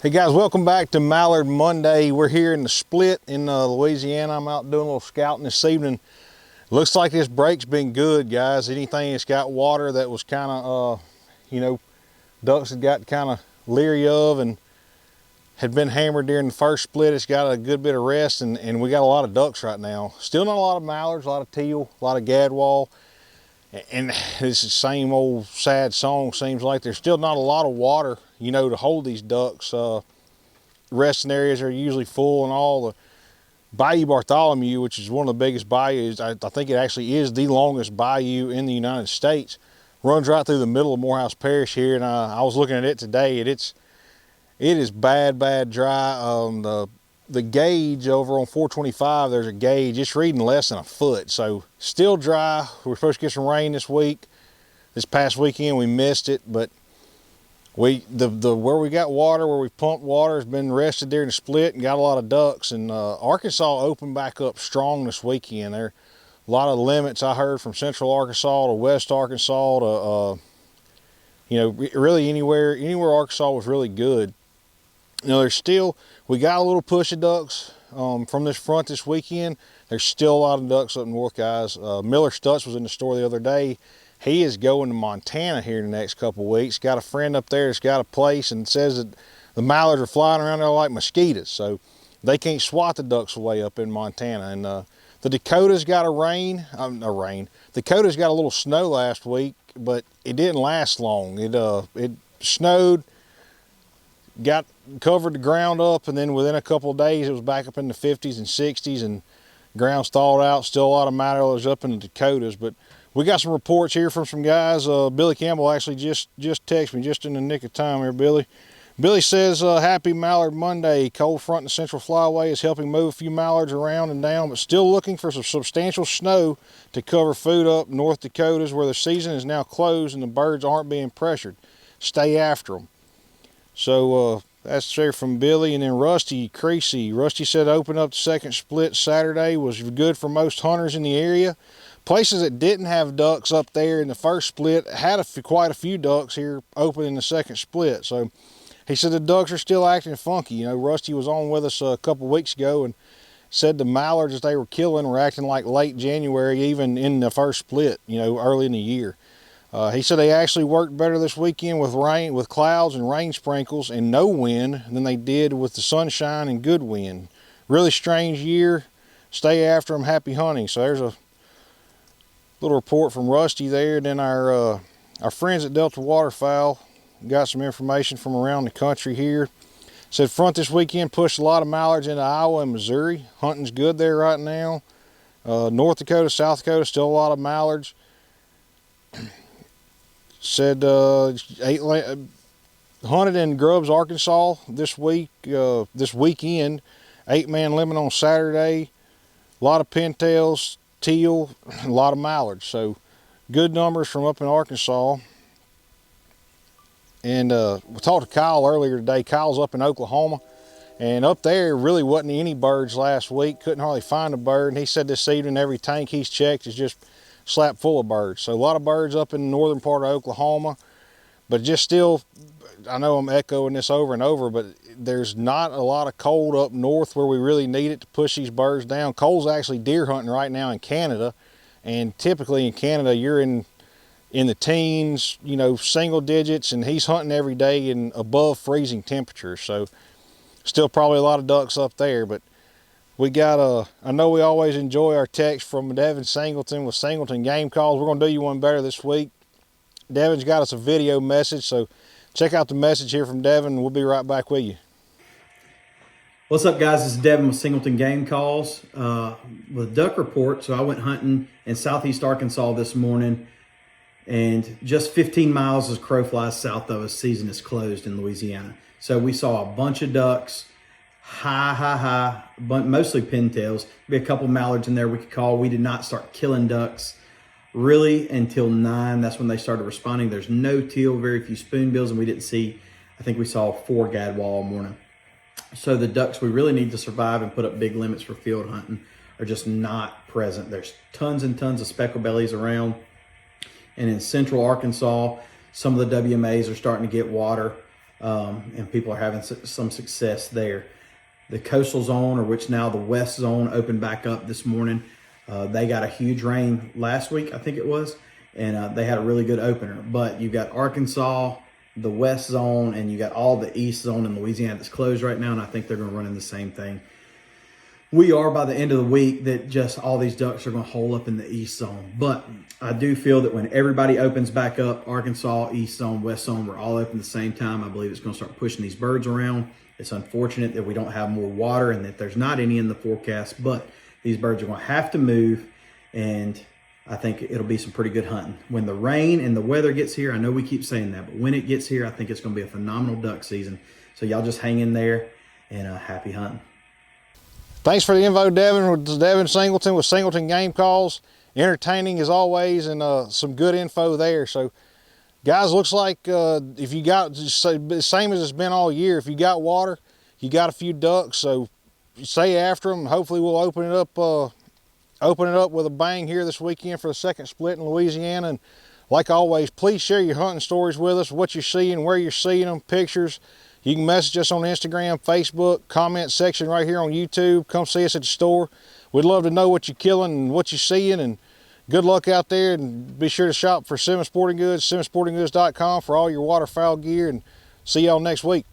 Hey guys, welcome back to Mallard Monday. We're here in the Split in Louisiana. I'm out doing a little scouting this evening. Looks like this break's been good, guys. Anything that's got water that was kind of, ducks had got kind of leery of and had been hammered during the first split, it's got a good bit of rest, and we got a lot of ducks right now. Still not a lot of mallards, a lot of teal, a lot of gadwall. And it's the same old sad song, seems like. There's still not a lot of water, to hold these ducks. Resting areas are usually full, and all the Bayou Bartholomew, which is one of the biggest bayous, I think it actually is the longest bayou in the United States, runs right through the middle of Morehouse Parish here, and I was looking at it today, and it is bad dry. The gauge over on 425, there's a gauge, it's reading less than a foot, so still dry. We're supposed to get some rain this week. This past weekend we missed it, but where we got water, where we pumped water, has been rested during the split and got a lot of ducks. And Arkansas opened back up strong this weekend. There a lot of limits I heard from Central Arkansas to West Arkansas to really anywhere Arkansas was really good. We got a little push of ducks from this front this weekend. There's still a lot of ducks up north, guys. Miller Stutz was in the store the other day. He is going to Montana here in the next couple of weeks. Got a friend up there that's got a place and says that the mallards are flying around there like mosquitoes, so they can't swat the ducks away up in Montana. And the Dakotas got Dakotas got a little snow last week, but it didn't last long. It snowed, covered the ground up, and then within a couple of days it was back up in the 50s and 60s, and ground's thawed out. Still a lot of mallards up in the Dakotas, but we got some reports here from some guys. Billy Cambell actually just texted me just in the nick of time here, Billy. Billy says, happy Mallard Monday. Cold front in the Central Flyway is helping move a few mallards around and down, but still looking for some substantial snow to cover food up North Dakotas, where the season is now closed and the birds aren't being pressured. Stay after them. So that's there from Billy. And then Rusty Creasey. Rusty said open up the second split Saturday was good for most hunters in the area. Places that didn't have ducks up there in the first split had quite a few ducks here open in the second split. So he said the ducks are still acting funky. Rusty was on with us a couple weeks ago and said the mallards that they were killing were acting like late January, even in the first split, early in the year. He said they actually worked better this weekend with clouds and rain sprinkles and no wind than they did with the sunshine and good wind. Really strange year. Stay after them. Happy hunting. So there's a little report from Rusty there. And then our friends at Delta Waterfowl got some information from around the country here. Said front this weekend pushed a lot of mallards into Iowa and Missouri. Hunting's good there right now. North Dakota, South Dakota, still a lot of mallards. Said hunted in Grubbs, Arkansas this weekend. 8-man limit on Saturday. A lot of pintails, teal, a lot of mallards. So good numbers from up in Arkansas. And we talked to Kyle earlier today. Kyle's up in Oklahoma, and up there really wasn't any birds last week. Couldn't hardly find a bird. And he said this evening every tank he's checked is just slap full of birds. So a lot of birds up in the northern part of Oklahoma, but just still, I know I'm echoing this over and over, but there's not a lot of cold up north where we really need it to push these birds down. Cole's actually deer hunting right now in Canada, and typically in Canada you're in the teens, single digits, and he's hunting every day in above freezing temperatures. So still probably a lot of ducks up there, but we got I know we always enjoy our text from Devin Singleton with Singleton Game Calls. We're gonna do you one better this week. Devin's got us a video message, so check out the message here from Devin, and we'll be right back with you. What's up, guys? This is Devin with Singleton Game Calls with Duck Report. So I went hunting in southeast Arkansas this morning, and just 15 miles as crow flies south of us, season is closed in Louisiana. So we saw a bunch of ducks, high, but mostly pintails. Be a couple mallards in there we could call. We did not start killing ducks really until 9. That's when they started responding. There's no teal, very few spoonbills, and we didn't see, I think we saw 4 gadwall all morning. So the ducks we really need to survive and put up big limits for field hunting are just not present. There's tons and tons of speckled bellies around. And in central Arkansas, some of the WMAs are starting to get water. and people are having some success there. The coastal zone, or which now the west zone, opened back up this morning. They got a huge rain last week, I think it was, and they had a really good opener. But you've got Arkansas, the west zone, and you got all the east zone in Louisiana that's closed right now, and I think they're going to run in the same thing. We are, by the end of the week, that just all these ducks are going to hole up in the east zone. But I do feel that when everybody opens back up, Arkansas, east zone, west zone, we're all open at the same time. I believe it's going to start pushing these birds around. It's unfortunate that we don't have more water and that there's not any in the forecast, but these birds are going to have to move, and I think it'll be some pretty good hunting. When the rain and the weather gets here, I know we keep saying that, but when it gets here, I think it's going to be a phenomenal duck season. So y'all just hang in there, and happy hunting. Thanks for the info, Devin. With Devin Singleton with Singleton Game Calls. Entertaining as always, and some good info there. So, guys, looks like if you got, same as it's been all year, if you got water, you got a few ducks, so stay after them. Hopefully we'll open it up with a bang here this weekend for the second split in Louisiana. And like always, please share your hunting stories with us, what you're seeing, where you're seeing them, pictures. You can message us on Instagram, Facebook, comment section right here on YouTube. Come see us at the store. We'd love to know what you're killing and what you're seeing, and good luck out there. And be sure to shop for Simmons Sporting Goods, SimmonsSportingGoods.com for all your waterfowl gear, and see y'all next week.